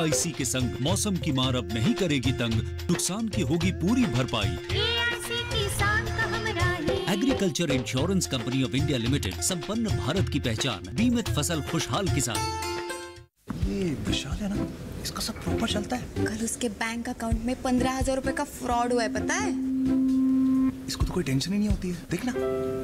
AIC के संग मौसम की मार अब नहीं करेगी तंग, नुकसान की होगी पूरी भरपाई। AIC किसान का हमराही। Agriculture insurance company of India limited, संपन्न भारत की पहचान, बीमित फसल खुशहाल किसान। ये विशाल है ना, इसका सब प्रॉपर चलता है। कल उसके बैंक अकाउंट में 15,000 रुपए का फ्रॉड हुआ है, पता है? इसको तो कोई टेंशन ही नहीं होती है, देखना।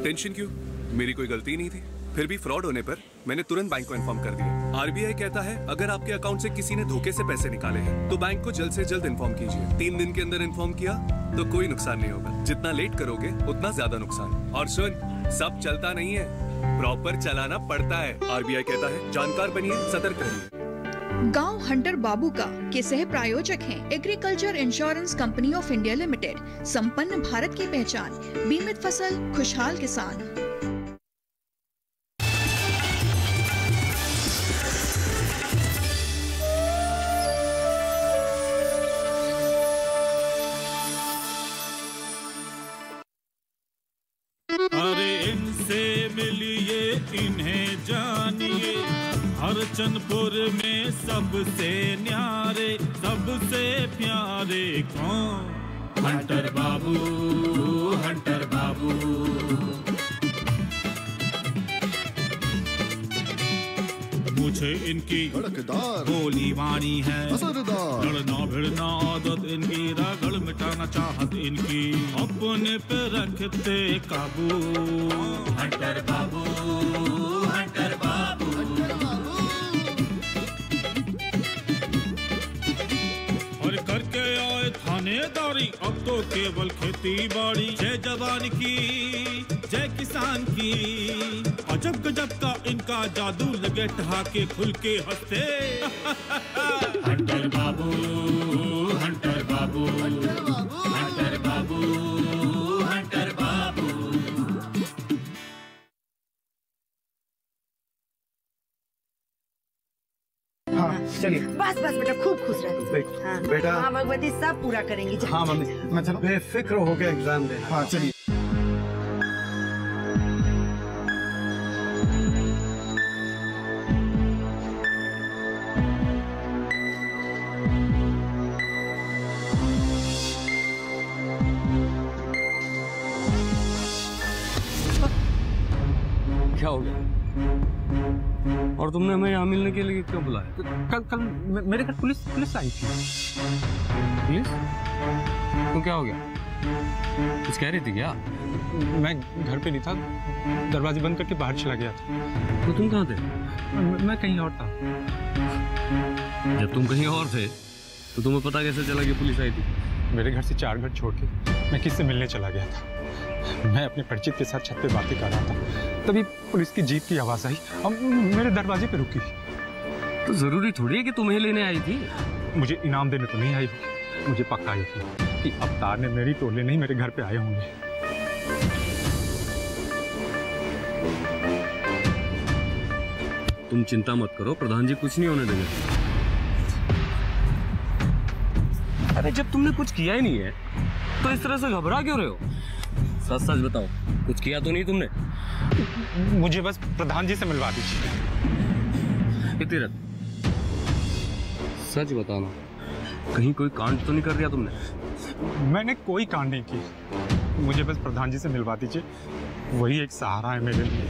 टेंशन क्यों? मेरी कोई गलती नहीं थी। फिर भी फ्रॉड होने पर मैंने तुरंत बैंक को इन्फॉर्म कर दिया। RBI कहता है अगर आपके अकाउंट से किसी ने धोखे से पैसे निकाले हैं तो बैंक को जल्द से जल्द इन्फॉर्म कीजिए। 3 दिन के अंदर इन्फॉर्म किया तो कोई नुकसान नहीं होगा। जितना लेट करोगे उतना ज्यादा नुकसान। और सुन, सब चलता नहीं है, प्रॉपर चलाना पड़ता है। RBI कहता है जानकार बनिए, सतर्क रहिए। गांव हंटर बाबू का के सह प्रायोजक हैं agriculture insurance company of India limited, संपन्न भारत की पहचान, बीमित फसल खुशहाल किसान। अरे इनसे मिलिए, इन्हें जानिए, हरचंदपुर में सबसे न्यारे, सबसे प्यारे कौन? हंटर बाबू, हंटर बाबू। मुझे इनकी बोली वाणी है, लड़ना भिड़ना आदत इनकी, रगड़ मिटाना चाहत इनकी, अपने पे रखते काबू। हंटर बाबू, हंटर बाबू। और करके आए थानेदारी, अब तो केवल खेती बाड़ी। जय जवान की, जय किसान की, अजब गजब का इनका जादू, लगे ठहाके खुल के हंसते। हंटर बाबू, हंटर बाबू, हंटर बाबू, हंटर बाबू। हाँ चलिए। बस बस बेटा, खूब खुश रहो। हाँ, बेटा। हाँ, भगवती सब पूरा करेंगी। हाँ मम्मी, मैं चलो बेफिक्र होकर एग्जाम देना। हाँ चलिए। क्या हो गया? और तुमने हमें यहाँ मिलने के लिए क्यों बुलाया? कल मेरे घर पुलिस आई थी। पुलिस? तो क्या हो गया? कुछ कह रही थी क्या? मैं घर पे नहीं था, दरवाजे बंद करके बाहर चला गया था। तो तुम कहाँ थे? मैं कहीं और था। जब तुम कहीं और थे तो तुम्हें पता कैसे चला कि पुलिस आई थी? मेरे घर से 4 घर छोड़ के मैं किससे मिलने चला गया था। मैं अपने परिचित के साथ छत पे बातें कर रहा था, तभी पुलिस की जीप की आवाज आई, अब मेरे दरवाजे पे रुकी। तो जरूरी थोड़ी है कि तुम्हें लेने आई थी। मुझे इनाम देने तो नहीं आई, मुझे पक्का आई थी कि अवतार ने मेरी टोले नहीं मेरे घर पे आए होंगे। तुम चिंता मत करो, प्रधान जी कुछ नहीं होने देंगे। अरे जब तुमने कुछ किया ही नहीं है तो इस तरह से घबरा क्यों रहे हो? सच सच बताओ, कुछ किया तो नहीं तुमने? मुझे बस प्रधान जी से मिलवा दीजिए। तीरथ, सच बताना, कहीं कोई कांड तो नहीं कर दिया तुमने? मैंने कोई कांड नहीं की, मुझे बस प्रधान जी से मिलवा दीजिए, वही एक सहारा है मेरे लिए।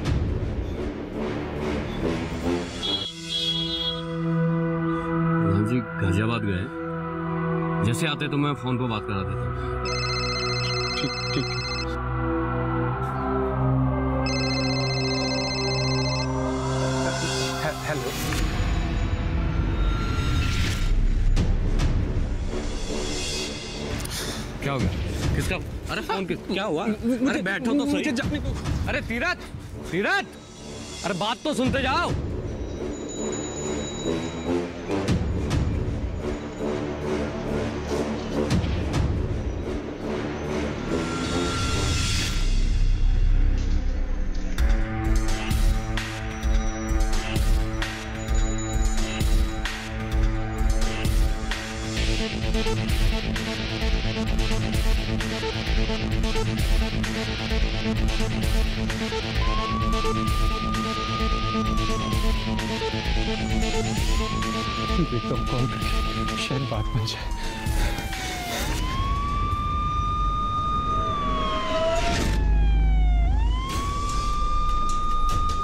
प्रधान जी गाजियाबाद गए, जैसे आते तो मैं फोन पर बात करा देता। ठीक ठीक। हेलो। क्या हो गया? किसका? अरे फोन क्या हुआ? अरे बैठो तो सही। अरे तीरथ, तीरथ, अरे बात तो सुनते जाओ। देखता हूँ कॉल करके, शायद बात बन जाए।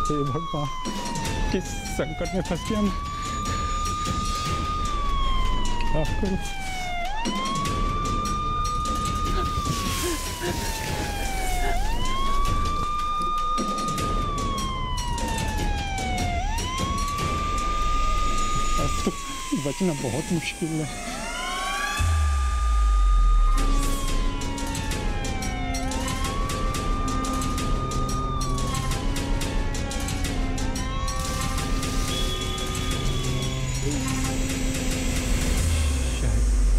हे भगवान, किस संकट में फंस गया मैं, क्या करूं? अब तो बचना बहुत मुश्किल है।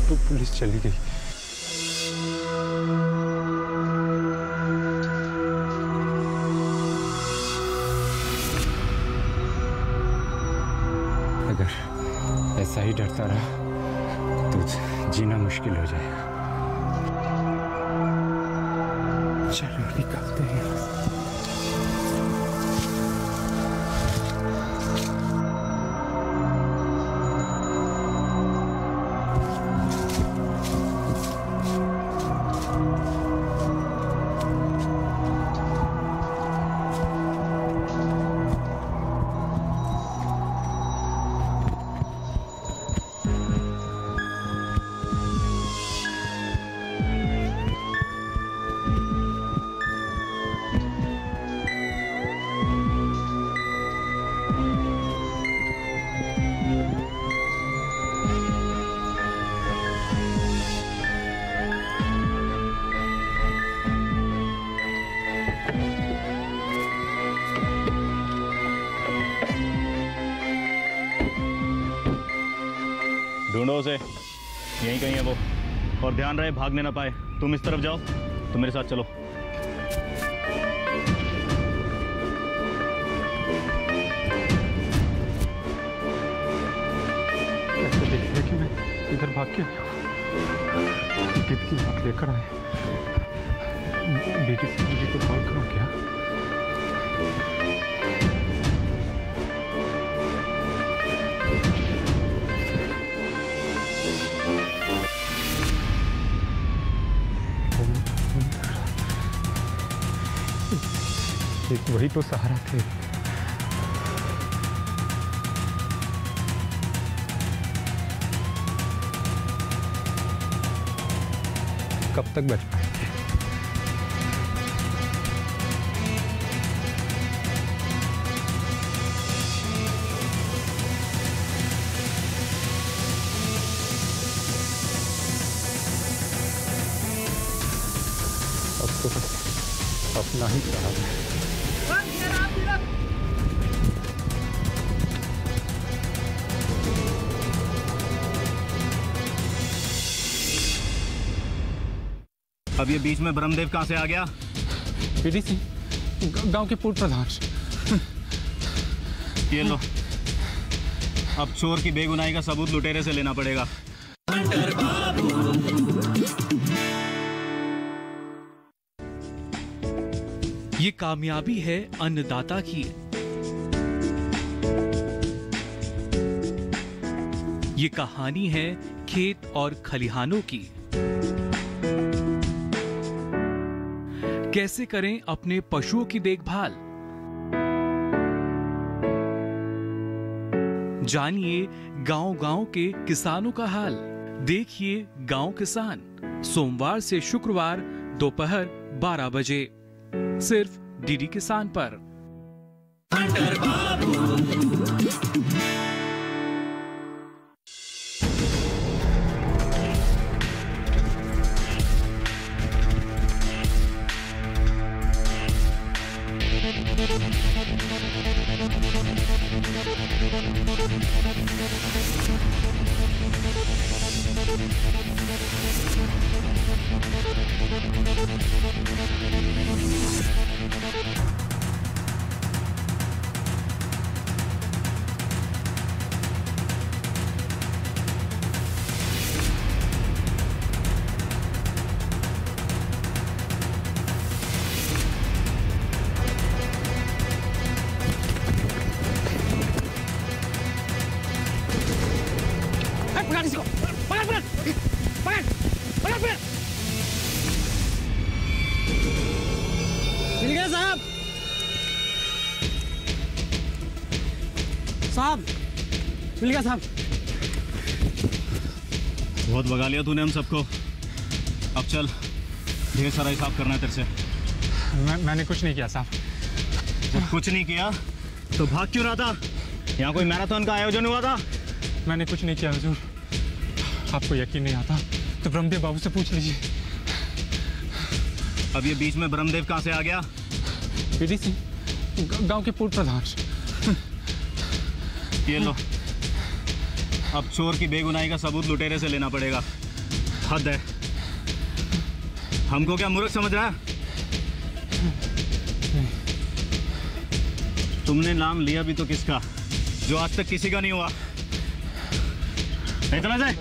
तो पुलिस चली गई। अगर ऐसा ही डरता रहा तो जीना मुश्किल हो जाएगा। चलो निकलते हैं। ढूंढो उसे, यहीं कहीं है वो, और ध्यान रहे भागने ना पाए। तुम इस तरफ जाओ, तुम मेरे साथ चलो। ऐसे देख रहे कि मैं इधर भाग के कित की बात लेकर आए। बेटी से मुझे तो कॉल करो क्या? वही तो सहारा थे। कब तक बच पाएंगे? अब तो बस अपना ही सहारा है। अब ये बीच में ब्रह्मदेव कहाँ से आ गया? पीडी सिंह, गांव के पूर्व प्रधान। ये लो, अब चोर की बेगुनाही का सबूत लुटेरे से लेना पड़ेगा। ये कामयाबी है अन्नदाता की। ये कहानी है खेत और खलिहानों की। कैसे करें अपने पशुओं की देखभाल, जानिए गांव-गांव के किसानों का हाल। देखिए गांव किसान, सोमवार से शुक्रवार दोपहर 12 बजे, सिर्फ डीडी किसान पर। गया साहब। साहब मिल गया साहब। बहुत भगा लिया तूने हम सबको। अब चल, ढेर सारा हिसाब करना है तेरे से। मैंने कुछ नहीं किया साहब। जब कुछ नहीं किया तो भाग क्यों रहा था? यहाँ कोई मैराथन का आयोजन हुआ था? मैंने कुछ नहीं किया हुजूर। आपको यकीन नहीं आता तो ब्रह्मदेव बाबू से पूछ लीजिए। अब ये बीच में ब्रह्मदेव कहाँ से आ गया? पीडी सिंह, गांव के पूर्व प्रधान। ये लो, अब चोर की बेगुनाही का सबूत लुटेरे से लेना पड़ेगा। हद है। हमको क्या मूर्ख समझ रहा है? तुमने नाम लिया भी तो किसका, जो आज तक किसी का नहीं हुआ। इतना जाए।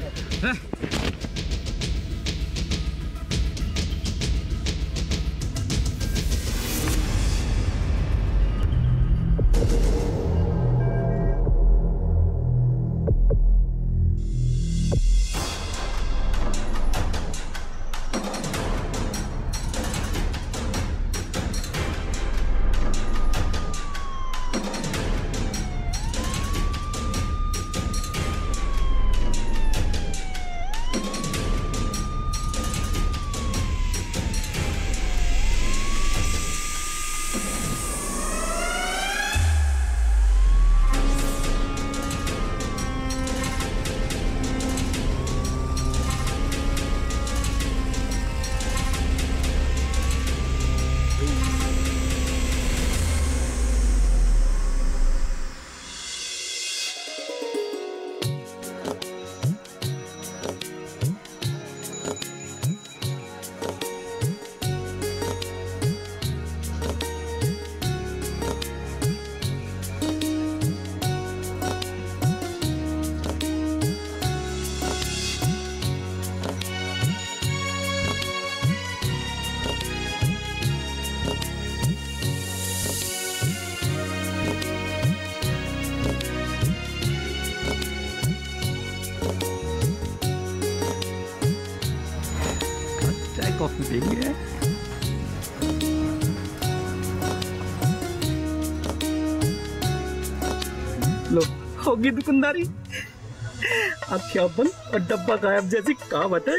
कॉफी देंगे। लो होगी दुकानदारी। आँखें बंद और डब्बा गायब जैसी कहावत है।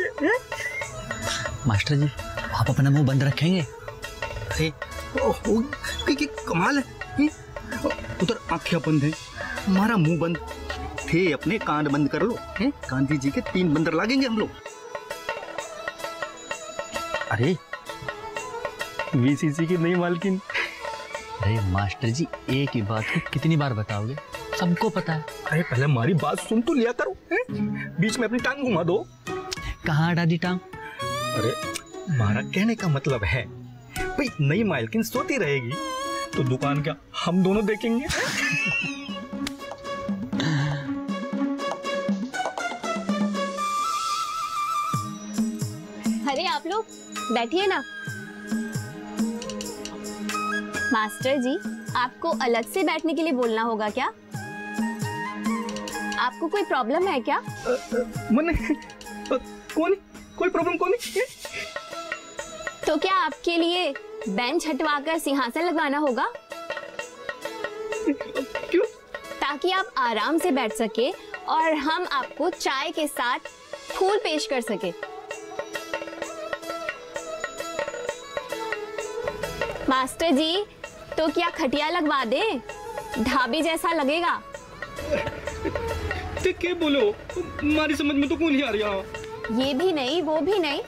मास्टर जी, आप अपना मुंह बंद रखेंगे? अरे कमाल है। उधर आँखें बंद है, हमारा मुंह बंद। थे अपने कान बंद कर लो। गांधी जी के 3 बंदर लागेंगे हम लोग। अरे वीसीसी की नई मालकिन। अरे मास्टर जी, एक ही बात को कितनी बार बताओगे? सबको पता है। अरे पहले हमारी बात सुन तो लिया करो। बीच में अपनी टांग घुमा दो। कहाँ डाली टांग? अरे हमारा कहने का मतलब है भाई, नई मालकिन सोती रहेगी तो दुकान क्या हम दोनों देखेंगे। अरे आप लोग बैठिए ना। मास्टर जी, आपको अलग से बैठने के लिए बोलना होगा क्या? आपको कोई प्रॉब्लम है क्या? कोई प्रॉब्लम कौन? तो क्या आपके लिए बेंच हटवाकर सिंहासन लगवाना होगा? क्यों? ताकि आप आराम से बैठ सके और हम आपको चाय के साथ फूल पेश कर सके। मास्टर जी, तो क्या खटिया लगवा दे? ढाबी जैसा लगेगा। क्या बोलो? हमारी समझ में तो कौन नहीं आ रहा। ये भी नहीं, वो भी नहीं।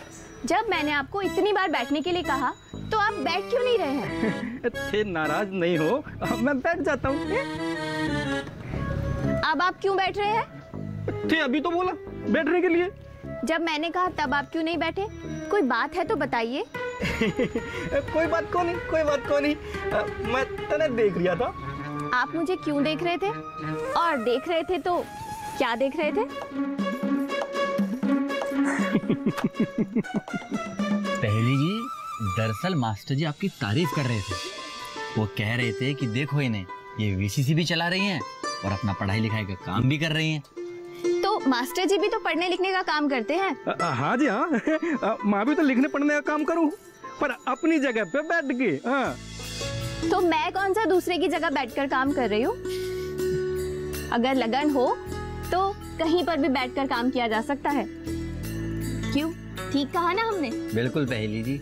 जब मैंने आपको इतनी बार बैठने के लिए कहा तो आप बैठ क्यों नहीं रहे हैं? थे नाराज नहीं हो, मैं बैठ जाता हूँ। अब आप क्यों बैठ रहे हैं? थे अभी तो बोला बैठने के लिए। जब मैंने कहा तब आप क्यों नहीं बैठे? कोई बात है तो बताइए। कोई बात को नहीं, कोई बात को नहीं। मैं तने देख रहा था। आप मुझे क्यों देख रहे थे? और देख रहे थे तो क्या देख रहे थे? पहली जी, दरअसल मास्टर जी आपकी तारीफ कर रहे थे। वो कह रहे थे कि देखो इन्हें, ये वीसीसी भी चला रही हैं और अपना पढ़ाई लिखाई का काम भी कर रही हैं। तो मास्टर जी भी तो पढ़ने लिखने का काम करते हैं। हाँ जी हाँ, मैं भी तो लिखने पढ़ने का काम करूँ, पर अपनी जगह पे बैठ के। तो मैं कौन सा दूसरे की जगह बैठकर काम कर रही हूँ? अगर लगन हो तो कहीं पर भी बैठकर काम किया जा सकता है। क्यों, ठीक कहा ना हमने? बिल्कुल पहेली जी।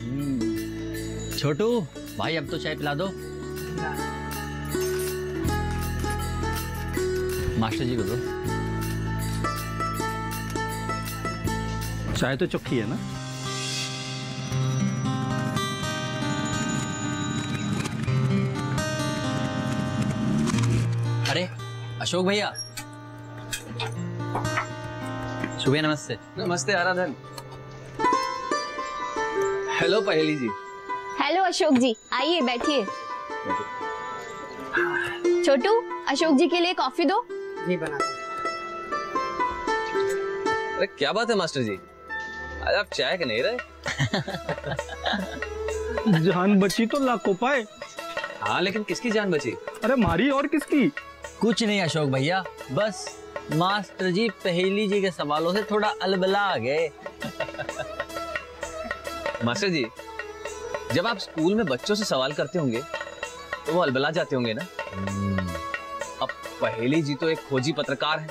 छोटू भाई, अब तो चाय पिला दो। मास्टर जी को दो। चाय तो चुक्की है ना? अरे अशोक भैया, सुबह नमस्ते। नमस्ते आराधन। हेलो पहेली जी। हेलो अशोक जी, आइए बैठिए। छोटू, अशोक जी के लिए कॉफी दो। जी बना दो। अरे क्या बात है मास्टर जी, आज आप चाय के नहीं रहे? जान बची तो लाखों पाए। हाँ, लेकिन किसकी जान बची? अरे मारी और किसकी? कुछ नहीं अशोक भैया, बस मास्टर जी पहेली जी के सवालों से थोड़ा अलबला गए। मास्टर जी, जब आप स्कूल में बच्चों से सवाल करते होंगे तो वो अलबला जाते होंगे ना? अब पहेली जी तो एक खोजी पत्रकार है,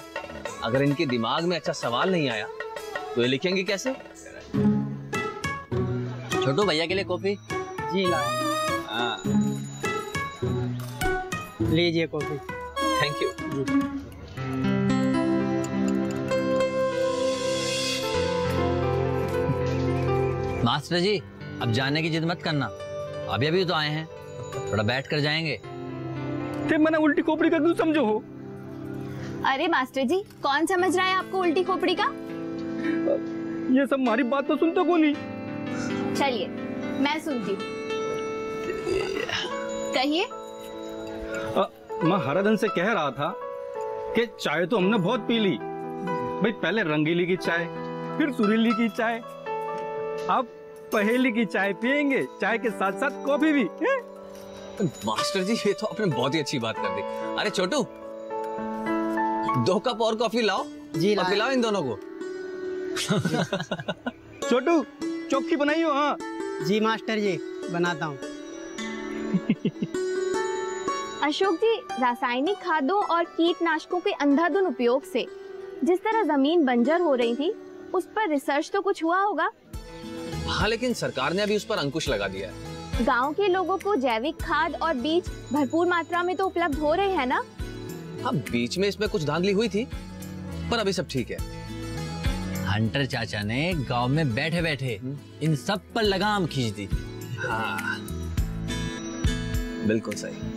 अगर इनके दिमाग में अच्छा सवाल नहीं आया तो ये लिखेंगे कैसे? छोटू भैया के लिए कॉफी। जी लाया। लीजिए कॉफी। Thank you. मास्टर जी, अब जाने की जिद मत करना, अभी अभी तो आए हैं, थोड़ा बैठ कर जाएंगे। ते मैंने उल्टी खोपड़ी का क्यों समझो हो? अरे मास्टर जी, कौन समझ रहा है आपको उल्टी खोपड़ी का? ये सब हमारी बात तो सुनते को नहीं। चलिए मैं सुनती हूँ, कहिए। मैं हराधन से कह रहा था कि चाय तो हमने बहुत पी ली भाई, पहले रंगीली की चाय, फिर सुरीली की चाय, अब पहेली की चाय पियेंगे, चाय के साथ साथ कॉफी भी। मास्टर जी, ये तो आपने बहुत ही अच्छी बात कर दी। अरे छोटू, 2 कप और कॉफी लाओ। जी और पिलाओ इन दोनों को। छोटू चौकी बनाई हो? हाँ जी मास्टर जी, बनाता हूँ। अशोक जी, रासायनिक खादों और कीटनाशकों के अंधाधुंध उपयोग से जिस तरह जमीन बंजर हो रही थी, उस पर रिसर्च तो कुछ हुआ होगा? हाँ, लेकिन सरकार ने अभी उस पर अंकुश लगा दिया है। गांव के लोगों को जैविक खाद और बीज भरपूर मात्रा में तो उपलब्ध हो रहे हैं ना? हाँ, बीच में इसमें कुछ धांधली हुई थी, पर अभी सब ठीक है। हंटर चाचा ने गांव में बैठे बैठे इन सब पर लगाम खींच दी। हाँ, बिल्कुल सही।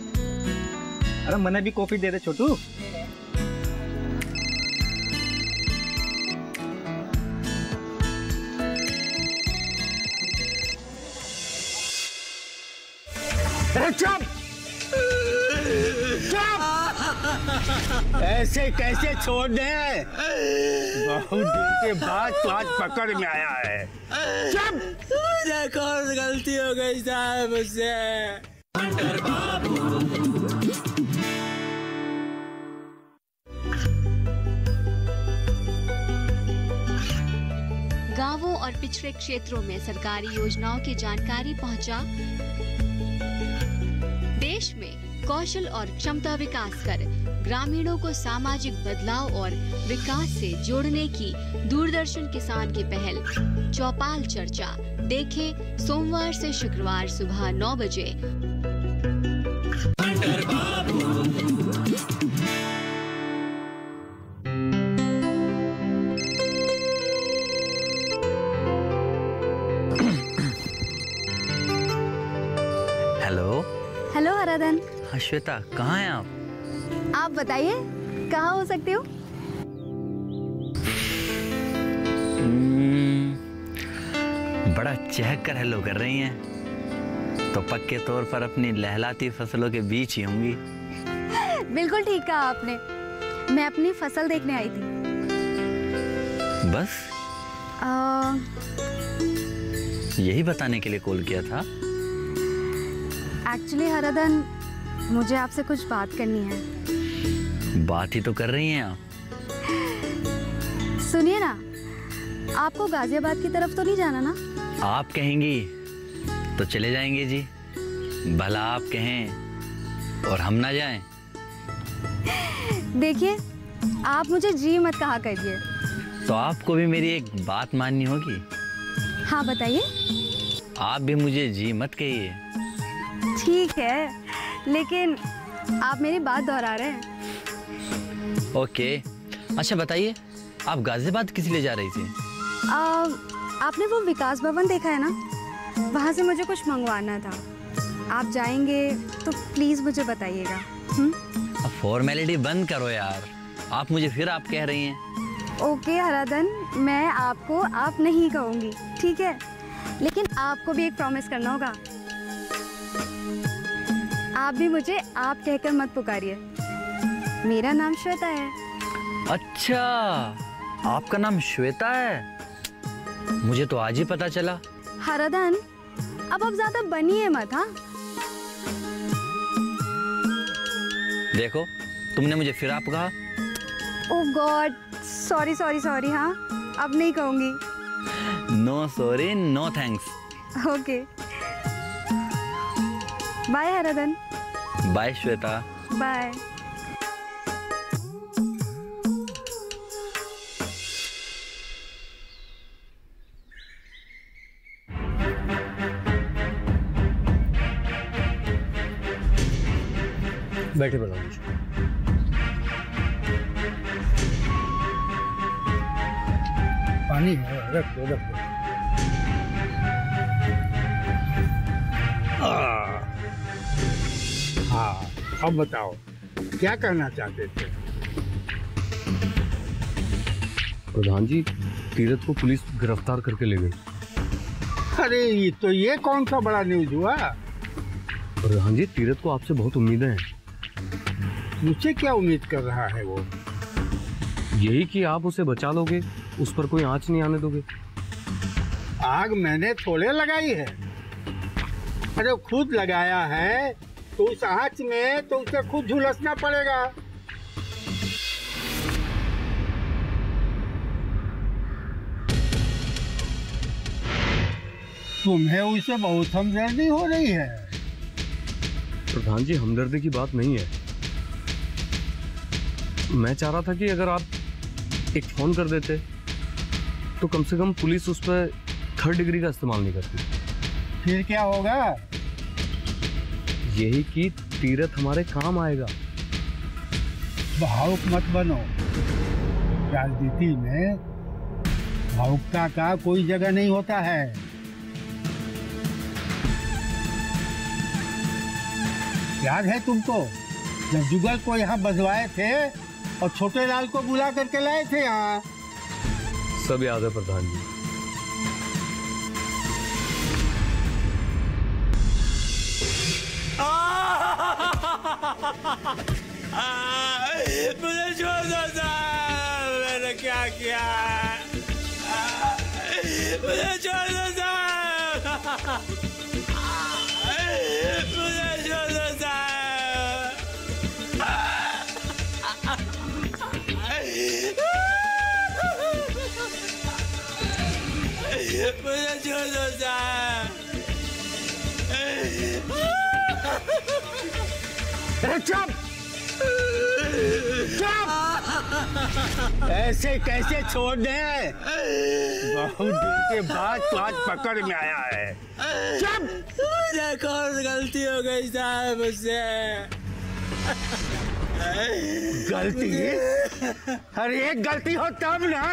अरे मैंने भी कॉफी दे दे छोटू। चुप! चुप! ऐसे कैसे छोड़ दे? बहुत दिन के बाद तो आज पकड़ में आया है। चुप! मुझे कौन गलती हो गई साहब मुझसे? हंटर बाबू। गांवों और पिछड़े क्षेत्रों में सरकारी योजनाओं की जानकारी पहुंचा, देश में कौशल और क्षमता विकास कर ग्रामीणों को सामाजिक बदलाव और विकास से जोड़ने की दूरदर्शन किसान की पहल चौपाल चर्चा देखें सोमवार से शुक्रवार सुबह 9 बजे। हेलो। हेलो आराधन। हाँ श्वेता, कहाँ हैं आप? आप बताइए कहाँ हो सकते हो? बड़ा चहक कर हेलो कर रही हैं, तो पक्के तौर पर अपनी लहलाती फसलों के बीच ही होंगी। बिल्कुल ठीक कहा आपने, मैं अपनी फसल देखने आई थी। बस यही बताने के लिए कॉल किया था? एक्चुअली हराधन, मुझे आपसे कुछ बात करनी है। बात ही तो कर रही हैं आप। सुनिए ना, आपको गाजियाबाद की तरफ तो नहीं जाना ना? आप कहेंगी तो चले जाएंगे जी, भला आप कहें और हम ना जाएं? देखिए, आप मुझे जी मत कहा करिए। तो आपको भी मेरी एक बात माननी होगी। हाँ बताइए। आप भी मुझे जी मत कहिए। ठीक है, लेकिन आप मेरी बात दोहरा रहे हैं। ओके, अच्छा बताइए, आप गाजियाबाद किस लिए जा रही थी? आपने वो विकास भवन देखा है ना, वहाँ से मुझे कुछ मंगवाना था। आप जाएंगे तो प्लीज मुझे बताइएगा। अब फॉर्मेलिटी बंद करो यार, आप मुझे फिर आप कह रही हैं। ओके हराधन, मैं आपको आप नहीं कहूँगी, ठीक है? लेकिन आपको भी एक प्रॉमिस करना होगा। आप भी मुझे आप कहकर मत पुकारिए। मेरा नाम श्वेता है। अच्छा, आपका नाम श्वेता है? मुझे तो आज ही पता चला। हराधन, अब आप ज्यादा बनिए मत। हाँ, देखो, तुमने मुझे फिर आप कहा। Oh god, sorry sorry sorry. हाँ, अब नहीं कहूँगी। No sorry, no thanks. Okay, bye Haradhan. Bye Shweta. Bye. बैठे प्रधान जी। पानी है, रख दो रख दो। हाँ, अब बताओ क्या कहना चाहते थे? प्रधान जी, तीरथ को पुलिस गिरफ्तार करके ले गई। अरे ये कौन सा बड़ा न्यूज हुआ? प्रधान जी, तीरथ को आपसे बहुत उम्मीदें हैं। मुझसे क्या उम्मीद कर रहा है वो? यही कि आप उसे बचा लोगे, उस पर कोई आंच नहीं आने दोगे। आग मैंने थोड़े लगाई है। अरे खुद लगाया है तो उस आंच में तो उसे खुद झुलसना पड़ेगा। तुम्हें उसे बहुत हमदर्दी हो रही है। प्रधान जी, हमदर्दी की बात नहीं है। मैं चाह रहा था कि अगर आप एक फोन कर देते तो कम से कम पुलिस उस पर 3rd डिग्री का इस्तेमाल नहीं करती। फिर क्या होगा? यही कि तीरथ हमारे काम आएगा। भावुक मत बनो। राजनीति में भावुकता का कोई जगह नहीं होता है। याद है तुमको जब जुगल को यहाँ बजवाए थे और छोटे लाल को बुला करके लाए थे यहाँ? सब याद है प्रधान जी। मुझे छोड़ दो साहब, मैंने क्या किया? मुझे छोड़ दो साहब, मुझे छोड़ दो साहब। मुझे छोड़ दो साहब। चुप चुप! ऐसे कैसे छोड़ दे? बहुत दिन के बाद तो आज पकड़ में आया है। चुप! मुझे कौन गलती हो गई साहब मुझसे? गलती? अरे एक गलती हो तब ना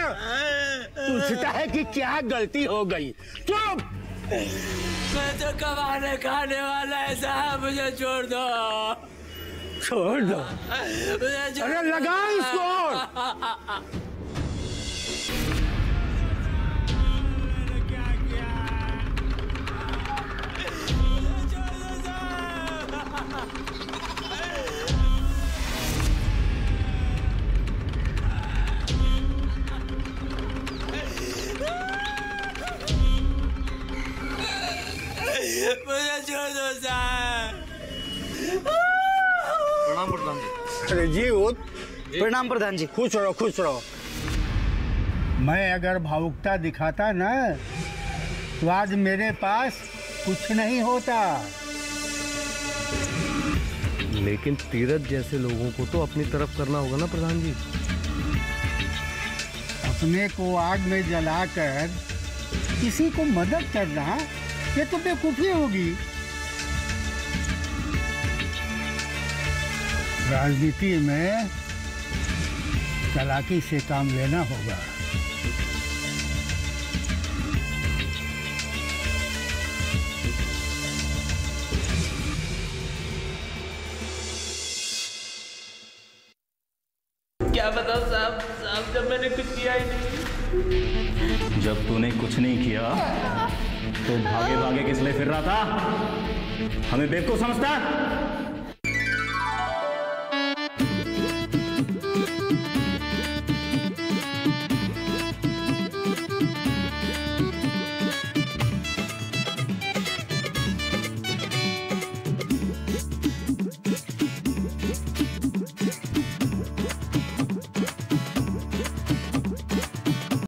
पूछता है कि क्या गलती हो गई। चुप! मैं तो कमाने खाने वाला है साहब, मुझे छोड़ दो। छोड़ दो? अरे लगा इसको। मुझे छोड़ दो साहब। प्रणाम प्रधान जी। अरे जी उठ। प्रणाम प्रधान जी। खुश रहो खुश रहो। मैं अगर भावुकता दिखाता ना तो आज मेरे पास कुछ नहीं होता। लेकिन तीरथ जैसे लोगों को तो अपनी तरफ करना होगा ना प्रधान जी। अपने को आग में जलाकर किसी को मदद करना, ये तो बेवकूफी होगी। राजनीति में चालाकी से काम लेना होगा। क्या बताओ साहब, जब मैंने कुछ किया ही नहीं। जब तूने कुछ नहीं किया तो भागे भागे किस लिए फिर रहा था? हमें बेवकूफ समझता?